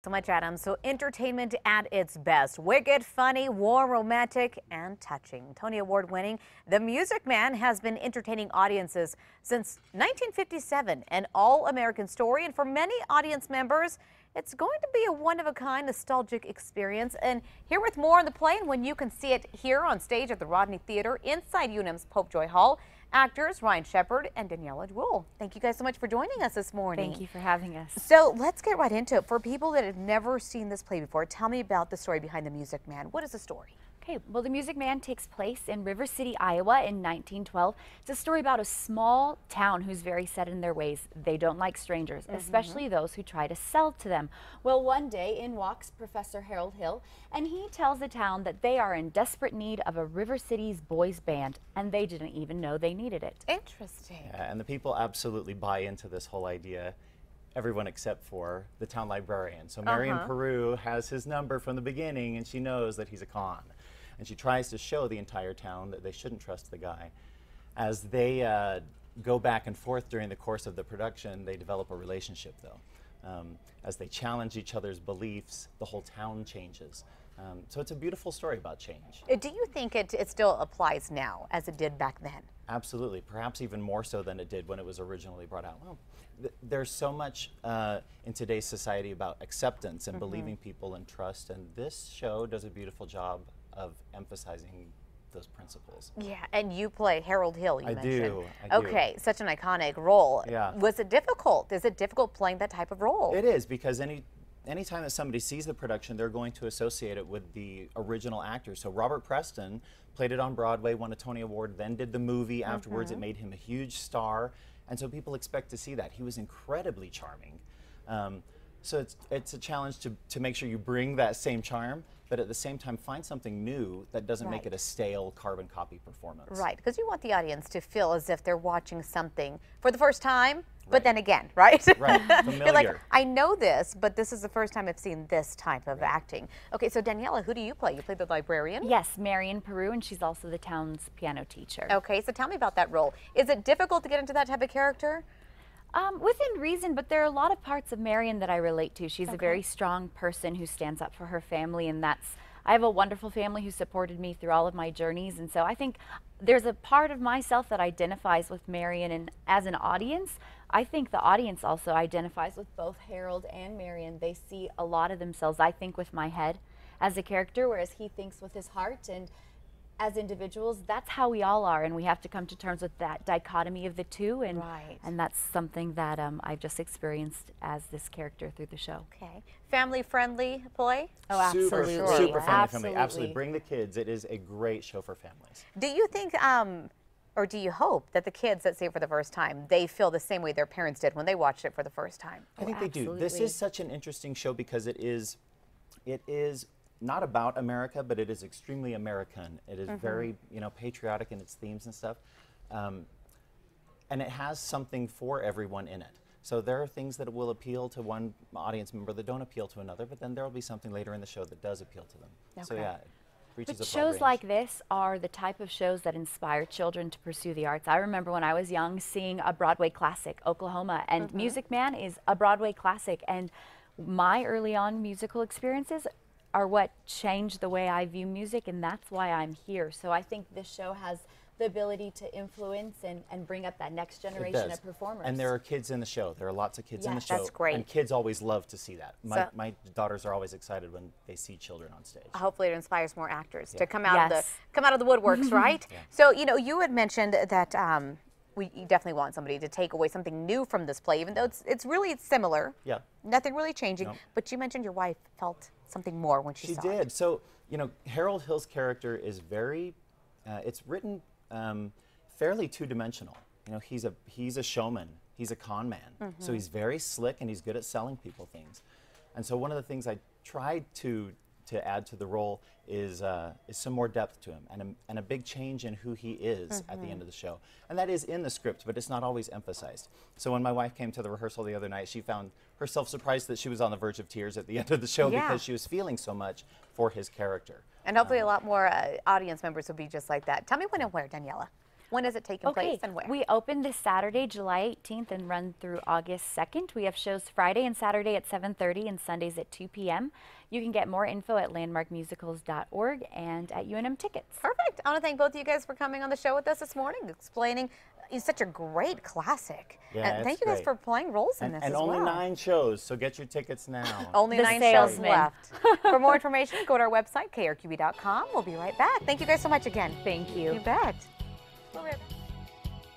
So much, Adam. So entertainment at its best. Wicked, funny, warm, romantic, and touching. Tony Award winning The Music Man has been entertaining audiences since 1957, an all-American story. And for many audience members, it's going to be a one-of-a-kind nostalgic experience. And here with more on the play, and when you can see it here on stage at the Rodney Theater inside UNM's Popejoy Hall, actors Ryan Shepard and Daniela Jewell. Thank you guys so much for joining us this morning. Thank you for having us. So let's get right into it. For people that have never seen this play before, tell me about the story behind The Music Man. What is the story? Okay, well, The Music Man takes place in River City, Iowa in 1912. It's a story about a small town who's very set in their ways. They don't like strangers, especially those who try to sell to them. Well, one day in walks Professor Harold Hill, and he tells the town that they are in desperate need of a River City's boys band, and they didn't even know they needed it. Interesting. Yeah, and the people absolutely buy into this whole idea. Everyone except for the town librarian. So Marion Peru has his number from the beginning, and she knows that he's a con. And she tries to show the entire town that they shouldn't trust the guy. As they go back and forth during the course of the production, they develop a relationship, though. As they challenge each other's beliefs, the whole town changes. So it's a beautiful story about change. Do you think it still applies now as it did back then? Absolutely, perhaps even more so than it did when it was originally brought out. Well, there's so much in today's society about acceptance and believing people and trust, and this show does a beautiful job of emphasizing those principles. Yeah, and you play Harold Hill, you mentioned. I do. Okay, such an iconic role. Yeah. Was it difficult? Is it difficult playing that type of role? It is, because anytime that somebody sees the production, they're going to associate it with the original actors. So Robert Preston played it on Broadway, won a Tony Award, then did the movie afterwards. It made him a huge star, and so people expect to see that. He was incredibly charming. So it's a challenge to make sure you bring that same charm, but at the same time find something new that doesn't make it a stale carbon copy performance. Right, because you want the audience to feel as if they're watching something for the first time, but then again, right? Right, familiar. You're like, I know this, but this is the first time I've seen this type of acting. Okay, so Daniela, who do you play? You play the librarian? Yes, Marion Peru, and she's also the town's piano teacher. Okay, so tell me about that role. Is it difficult to get into that type of character? Within reason, but there are a lot of parts of Marion that I relate to. She's a very strong person who stands up for her family, and I have a wonderful family who supported me through all of my journeys, and so I think there's a part of myself that identifies with Marion, and as an audience, I think the audience also identifies with both Harold and Marion. They see a lot of themselves, I think, with my head as a character, whereas he thinks with his heart, and as individuals, that's how we all are, and we have to come to terms with that dichotomy of the two, and that's something that I've just experienced as this character through the show. Okay. Family-friendly play? Oh, absolutely. Super family-friendly. Absolutely. Bring the kids. It is a great show for families. Do you think, or do you hope that the kids that see it for the first time, they feel the same way their parents did when they watched it for the first time? I think they do. This is such an interesting show because it is not about America, but it is extremely American. It is very, patriotic in its themes and stuff. And it has something for everyone in it. So there are things that will appeal to one audience member that don't appeal to another, but then there will be something later in the show that does appeal to them. So yeah, it reaches But a broad shows range. like this are the type of shows that inspire children to pursue the arts. I remember when I was young seeing a Broadway classic, Oklahoma, and Music Man is a Broadway classic, and my early on musical experiences are what changed the way I view music, and that's why I'm here. So I think this show has the ability to influence and bring up that next generation of performers. And there are kids in the show. There are lots of kids in the show. That's great. And kids always love to see that. My daughters are always excited when they see children on stage. Hopefully it inspires more actors to come out of the woodworks, right? So, you had mentioned that you definitely want somebody to take away something new from this play, even though it's really similar. Yeah. Nothing really changing. No. But you mentioned your wife felt something more when she saw it. She did. So, Harold Hill's character is very, it's written fairly two-dimensional. He's a showman. He's a con man. So he's very slick and he's good at selling people things. And so one of the things I tried to add to the role is some more depth to him and a big change in who he is at the end of the show. And that is in the script, but it's not always emphasized. So when my wife came to the rehearsal the other night, she found herself surprised that she was on the verge of tears at the end of the show because she was feeling so much for his character. And hopefully a lot more audience members will be just like that. Tell me when and where, Daniela. When is it taking place and where? We open this Saturday, July 18th, and run through August 2nd. We have shows Friday and Saturday at 7:30 and Sundays at 2 p.m. You can get more info at landmarkmusicals.org and at UNM Tickets. Perfect. I want to thank both of you guys for coming on the show with us this morning, explaining such a great classic. Yeah, and thank you guys for playing roles in this and as well. only 9 shows, so get your tickets now. Only The 9 salesman. shows left. For more information, go to our website, krqe.com. We'll be right back. Thank you guys so much again. Thank you. You bet. We'll be right back.